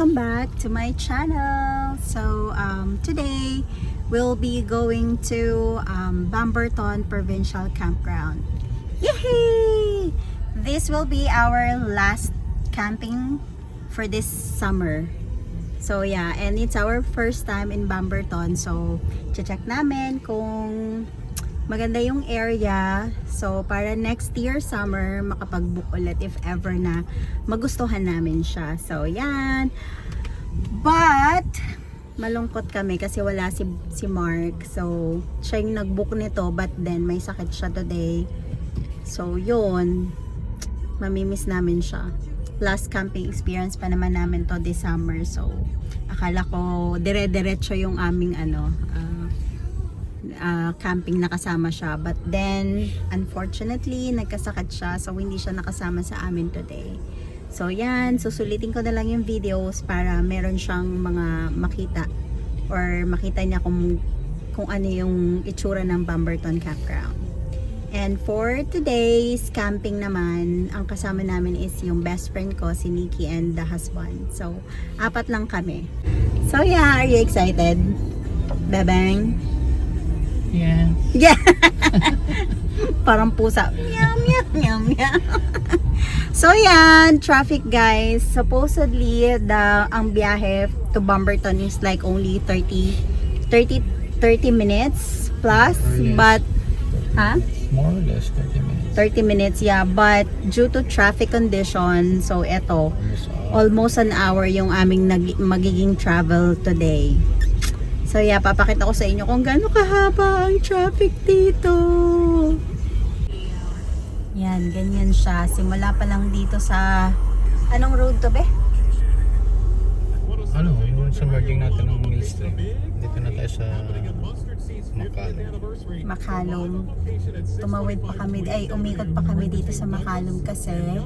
welcome back to my channel. So today we'll be going to Bamberton Provincial Campground. Yay! This will be our last camping for this summer. So yeah, and it's our first time in Bamberton. So check namin kung maganda yung area. So para next year summer makapag-book ulit if ever na magustuhan namin siya. So yan. But malungkot kami kasi wala si Mark. So siya yung nag-book nito, but then may sakit siya today. So yun, mamimiss namin siya. Last camping experience pa naman namin to this summer. So akala ko dire-diretso yung aming camping na kasama siya, but then unfortunately nagkasakit siya, so hindi siya nakasama sa amin today. So yan, susulitin ko na lang yung videos para meron siyang mga makita or makita niya kung ano yung itsura ng Bamberton Campground. And for today's camping naman, ang kasama namin is yung best friend ko, si Nikki, and the husband. So apat lang kami. So yeah, are you excited, Bebeng? Yeah. Yeah. Parang pusa. Meow, meow, meow, meow. So yan, traffic guys. Supposedly, ang biyahe to Bamberton is like only 30 minutes plus. But, More or less 30 minutes. 30 minutes, yeah. But due to traffic condition, so eto, almost an hour yung aming magiging travel today. So yeah, papakita ko sa inyo kung gaano kahaba ang traffic dito. Yan, ganyan siya. Simula pa lang dito sa... Anong road to, be? Ano, yung sa merging natin ng Mill Street. Dito na tayo sa Macalom. Macalom. Tumawid pa kami, umikot pa kami dito sa Macalom kasi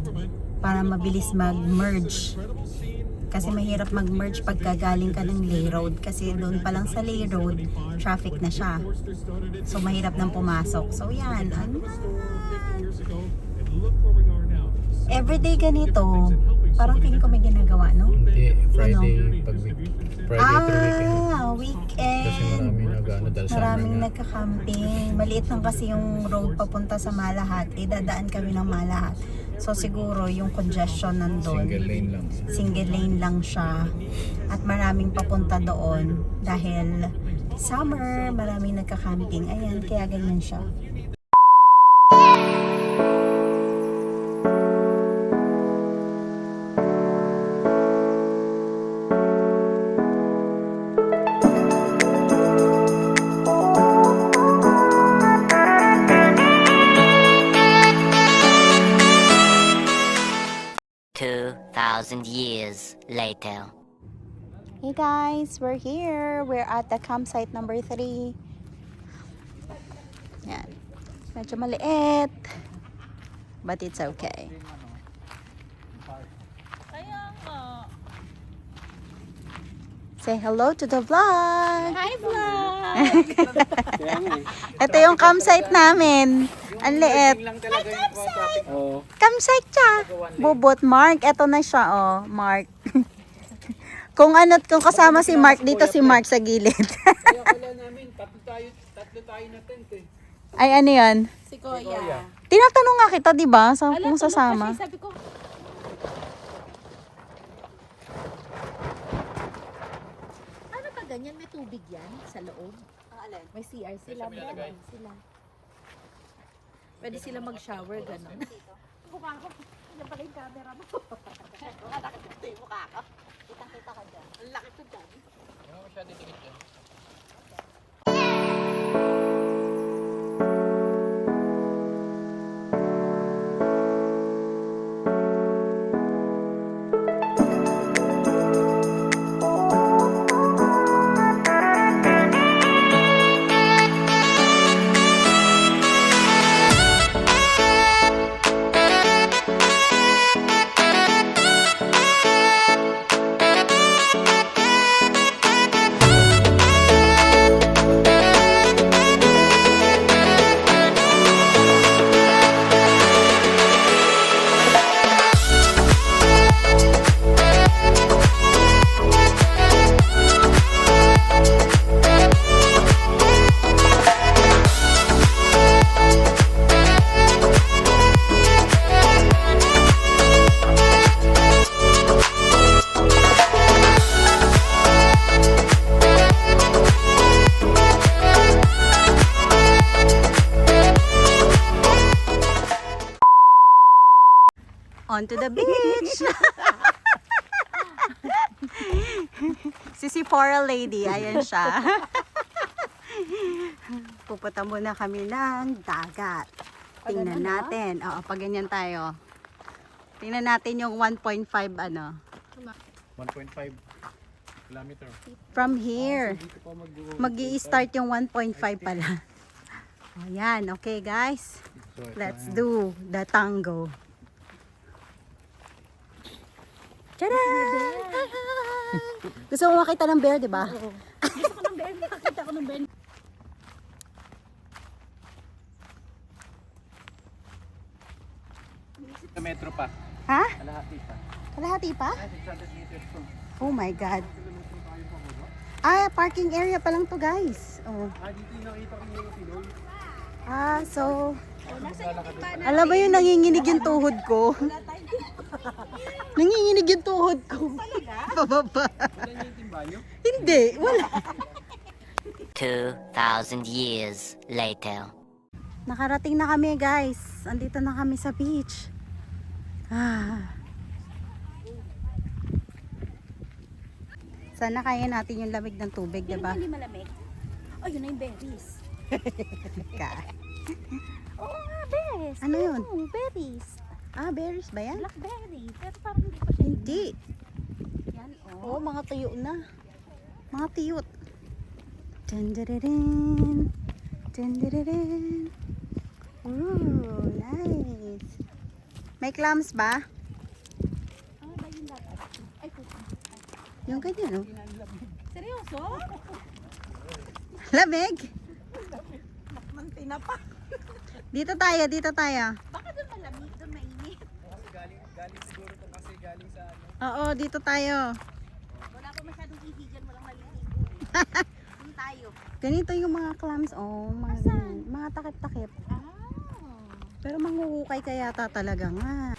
para mabilis mag-merge. Kasi mahirap mag-merge pagka galing ka ng Lay Road. Kasi doon pa lang sa Lay Road, traffic na siya. So mahirap nang pumasok. So yan, everyday ganito, parang feeling ko may ginagawa, no? Hindi, Friday, Ano? Friday through weekend. Weekend. Kasi maraming nag-ano dahil summer Maraming nga. nagka-camping. Maliit lang kasi yung road papunta sa Malahat. Dadaan kami ng Malahat. So siguro yung congestion nandun. Single lane lang. Single lane lang siya. At maraming papunta doon. Dahil summer, maraming nagka-camping. Ayan, kaya ganyan siya. Years later. Hey guys, we're here. We're at the campsite number 3. Yan. Medyo maliit. But it's okay. Say hello to the vlog. Hi vlog! Ito yung campsite namin. Ang liit. Campsite siya. Bubot, Mark. Ito na siya, oh. Mark. Kung kasama si Mark, dito si Mark sa gilid. Tatlo tayo na tent eh. Ay, ano yan? Si Kuya. Tinatanong nga kita, di ba? Kung sasama. Sabi ko, ano ba ganyan? May tubig yan sa loob? May CR sila. Sila. Pwede sila mag-shower, gano'n. Mukha ko. Yan pala yung camera mo. Nakakita yung mukha ko. Kitang-kita ka dyan. Ang laki ko dyan. Ano mo siya dito? to the beach. Si Sephora lady, ayan siya. Pupunta muna kami ng dagat. Tingnan natin. Oo, pag ganyan tayo. Tingnan natin yung 1.5 ano. 1.5 kilometer. From here. Dito pa Mag-i-start yung 1.5 pala. Ayan, okay guys. So, ito Let's na. do the tango. Tada! Gusto mo makita ng bear, di ba? Gusto ko ng bear. Nakakita ko ng bear. Sa metro pa. Ha? Kalahati pa. Kalahati pa? Ay, 600 meters to. Oh my God. Ah, parking area pa lang to guys. Oh. Dito yung nakita ko yung Pinoy. So, Nasa yung iba na. alam mo yung nanginginig yung tuhod ko? Nanginginig yung tuhod ko. Pababa. Wala niya yung timbanyo? Hindi, wala. 2,000 years later. Nakarating na kami guys. Andito na kami sa beach. Sana kaya natin yung lamig ng tubig, Pero diba? hindi malamig. Oh, yun na yung berries. Oo nga, berries. Ano yun? Berries. Ah, berries ba yan? Blackberry. Pero parang hindi pa siya. Hindi. Yan, Oo, mga tuyo na. Mga tiyot. Tenderirin. Tenderirin. Ooh, nice. May clams ba? Ano ba yung dapat? Ay, puto. Yung ganyan, oh. Seryoso? Lamig. Mantina pa. Dito tayo, dito tayo. Baka doon malamig, doon mainit. Galing siguro to kasi galing sa ano. Oo, dito tayo. Wala pa masyadong ihi dyan, walang maliligo. Doon tayo. Ganito yung mga clams, oh. Mga, ganyan. Mga takip-takip. Ah. Pero manghuhukay ka yata talaga nga.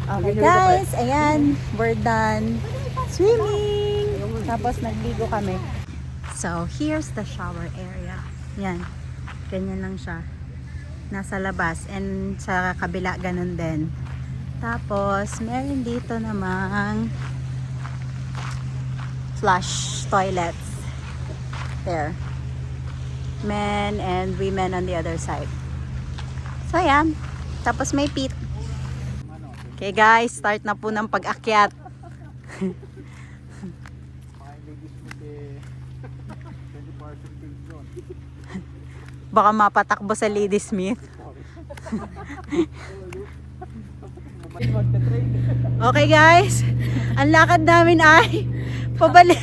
Okay guys, ayan, we're done swimming. Tapos nagligo kami. So, here's the shower area. Yan, ganyan lang siya. Nasa labas and sa kabila ganun din. Tapos, meron dito namang flush toilets. There. Men and women on the other side. So, ayan. Tapos may pit. Okay guys, start na po ng pag-akyat. Mga ladies with the 20% things doon. Baka mapatakbo sa Ladysmith. Okay guys, ang lakad namin ay pabalik.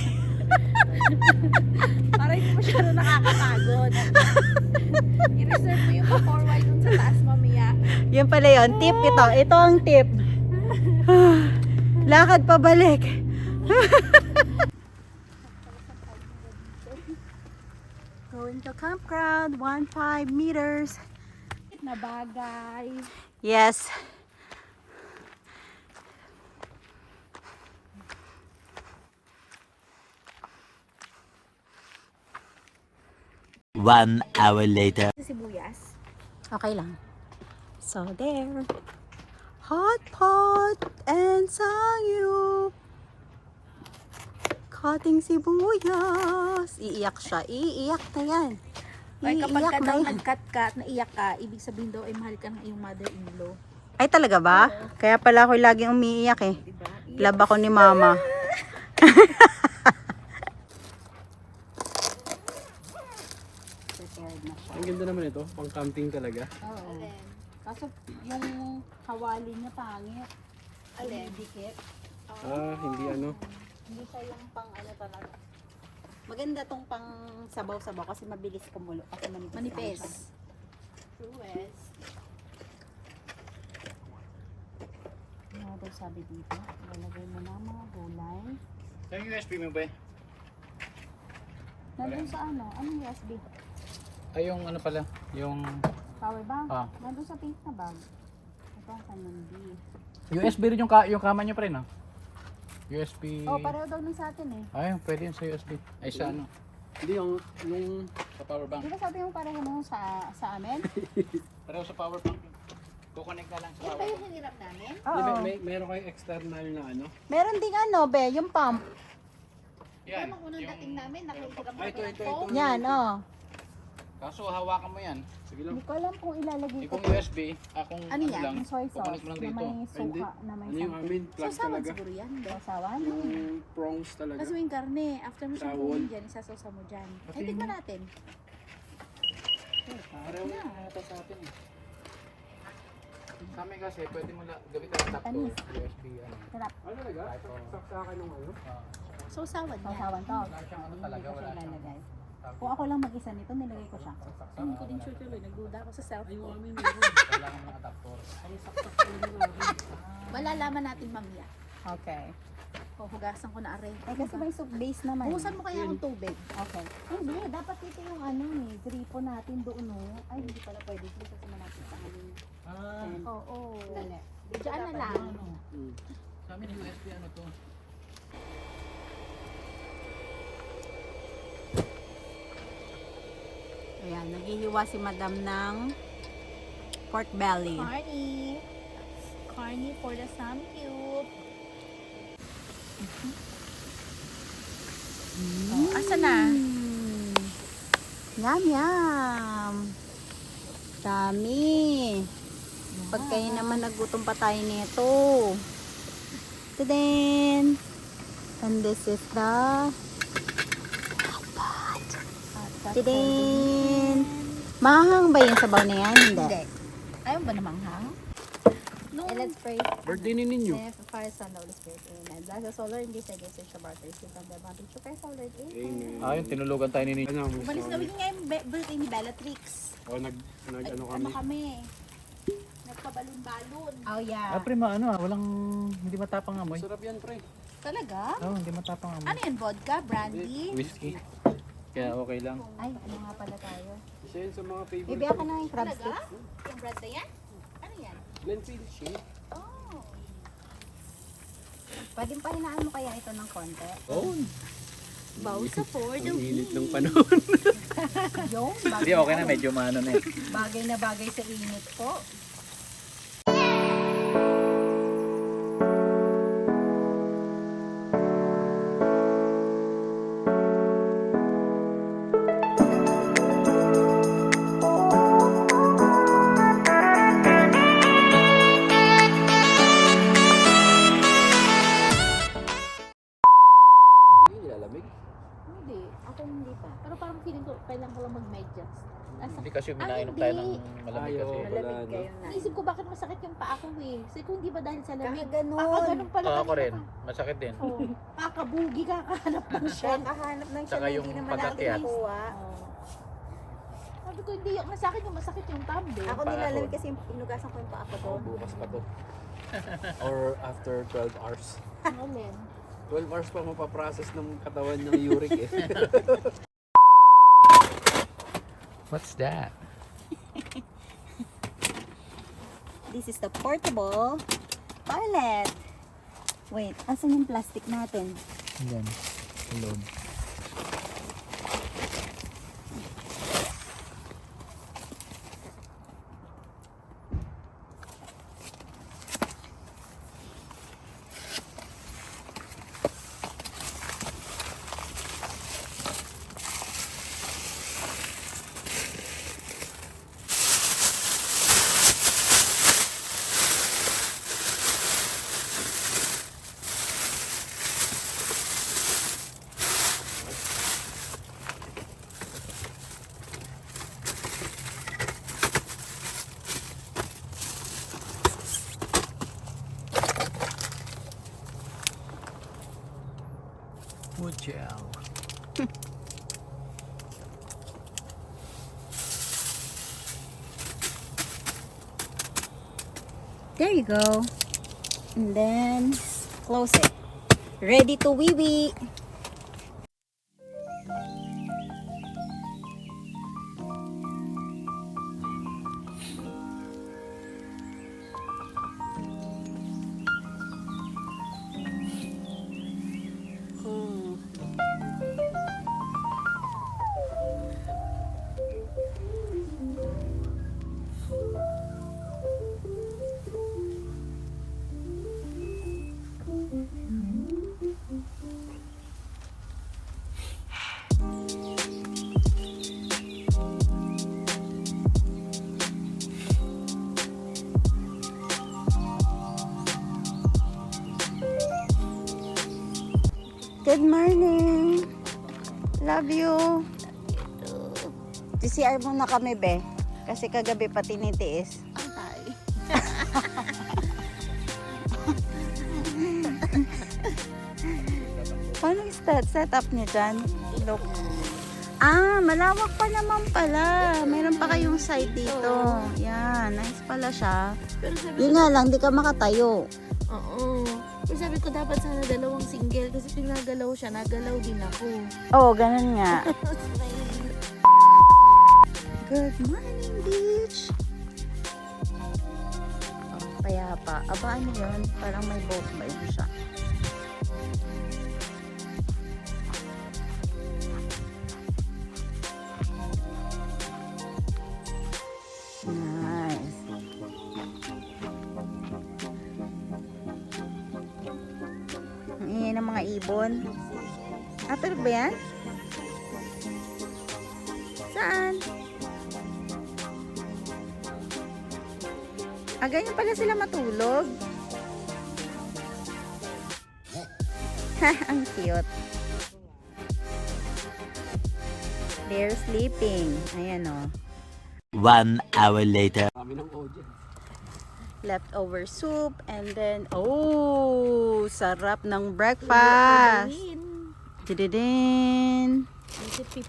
Para hindi masyado nakakapagod. I-reserve mo yung forward dun sa taas mamaya. Yun pala yun, tip ito. Ito ang tip. Lakad pabalik. Going to campground, 1.5 meters. Na bagay. Yes. One hour later. Sa sibuyas. Okay lang. So there. Hot pot and sangyup. Cutting sibuyas. Iiyak siya. Iiyak na yan. Ay, kapag Iiyak ka na daw yan. nag-cut ka at naiyak ka, ibig sabihin daw ay mahal ka ng iyong mother-in-law. Ay, talaga ba? Kaya pala ako laging umiiyak eh. Love ako ni mama. Prepared na siya. Ang ganda naman ito, pang camping talaga. Oo. Kaso yung hawali niya pangit. Alin? Dikit. Hindi ano. Hindi siya yung pang ano talaga. Maganda tong pang sabaw-sabaw kasi mabilis kumulo. Kasi manipis. Manipis. lang siya. Trues. Ano daw sabi dito? Lalagay mo na mga gulay. Yung USB mo ba? Nandun sa ano? Anong USB? Ay, yung ano pala, yung Power bank? Ah. Nandun sa pink na bag. Ito ang kanyang B. USB rin yung, yung kama nyo pa rin, no? USB... Oh, pareho daw nun sa atin eh. Ay, pwede yun sa USB. Ay, sa ano? Hindi, yung sa power bank. Di ba sabi mo pareho nung sa amin? Pareho sa power bank. Kukonect na lang sa Yan ba power yung hinirap namin? Oo. Meron kayong external na ano? Meron ding ano, be, yung pump. Yan. Nung unang dating namin, nakikita mo Ay, ito, ng ito, phone. ito. Yan, oh. Kaso hawakan mo yan. Sige Hindi ko alam kung ilalagay ko. Kung USB, kung Ano yan? lang, Yung soy sauce kukonect mo lang na dito. may suka, na may Ano yung something. amin? Plug Sasawan talaga. siguro yan. be. Sasawan? Yung prongs talaga. Kasi yung karne, after mo siyang Sawon. kunin dyan, isasosa mo dyan. Pati Ay, tignan yung- natin. Pareho na ito sa atin eh. Sa amin kasi, pwede mo lang gamitin ang adapter, Tanis. USB, ano. Sarap. Ano talaga? Saksakan ng ano? So, sawan yan. Sasawan to. Wala siyang ano talaga, Hindi ko wala siya siyang... ilalagay. Kung ako lang mag-isa nito, nilagay ko siya. Ay, hindi ko din sure tuloy. Nagduda ako sa self ko. Kailangan ng adapter. Malalaman natin mamaya. Okay. O, hugasan ko na aray. Ay, kasi may soup base naman. Buhusan mo kaya ng tubig. Okay. Hindi, dapat dito yung ano eh, gripo natin doon no. Ay, hindi pala pwede dito kasi malapit sa amin. Oo. Dali. Diyan na lang. Sa amin USB ano to? Ayan, naghihiwa si madam ng pork belly. Carny. Carny for the samgyup. Oh, asa na? Yum, yum. Dami. Pag kayo naman nagutom pa tayo nito. Tadin! And this is the Tadin! Mahang ba yung sabaw na yan? Hindi. Ayaw ba namang hang? No. And let's pray. Birthday ni ninyo. Fire Son, Holy Spirit. Amen. Bless us, O Lord, in this day, this is your birthday. Give them the advantage to Christ, O Lord. Amen. Amen. Ah, yung tinulugan tayo ni Ninyo. Ano, Umalis kami nga yung birthday ni Bellatrix. O, nag Ay, ano ano kami. kami? Nagpabalon-balon. Oh, yeah. Ah, prima, ano walang, hindi matapang amoy. Sarap yan, pre. Talaga? Oo, hindi matapang amoy. Ano yan? Vodka? Brandy? Whiskey. Kaya okay lang. Ay, ano nga pala tayo? Isa yun sa mga favorite. Bibiyak ka na yung crab Talaga? sticks. Yung bread na yan? Ano yan? Glenfiddich shake. Oh. Pwedeng pahinaan mo kaya ito ng konti? Oh. Bow sa for the Ang init ng panahon. Yung Hindi, okay na, medyo maano na eh. bagay na bagay sa init po. Hindi nilalamig. Hindi. Ako hindi pa. Pero parang feeling ko, kailangan ko lang mag-medyas. Hindi kasi uminainom hindi. tayo ng malamig Ayaw. kasi. Wala, Malamig no? kayo na. Naisip ko bakit masakit yung paa ko eh. Kasi kung hindi ba dahil sa lamig. Ganun. Ganun pala. Oo, ako kanina rin. pa. Masakit din. Oo. Kakabugi ka, kahanap ng Siya shell. kahanap ng Tsaka siya yung hindi naman pagkakyat. natin nakuha. Oo. Sabi ko, hindi. Sa akin yung masakit yung tumble. Ako Paa nilalamig ko. kasi inugasan ko yung paa ko Oh, doon. bukas pa to. Or after 12 hours. Alin? 12 hours pa mapaprocess ng katawan ng uric eh. What's that? This is the portable toilet. Wait, asan yung plastic natin? Yan. Alone. There you go. And then close it. Ready to wee wee. Good morning. Love you. CCR muna kami, be. Kasi kagabi pa tinitiis. Antay. Paano yung setup niyo dyan? Look. Ah, malawak pa naman pala. Meron pa kayong side dito. Yan, nice pala siya. Pero sabi Yun ko, nga lang, di ka makatayo. oo. Pero sabi ko dapat sana dalawang single kasi pag nagalaw siya, nagalaw din ako. Oo, ganun nga. Good morning, beach. Oh, payapa. Aba, ano yun? Parang may boat ba yun siya? Nice. Ang ingay ng mga ibon. Ah, pero ba yan? Saan? Ah, ganyan pala sila matulog. Ang cute. They're sleeping. Ayan o. 1 hour later. Kami ng audience. Leftover soup and then, oh, sarap ng breakfast. Gawin. Dididin. Isip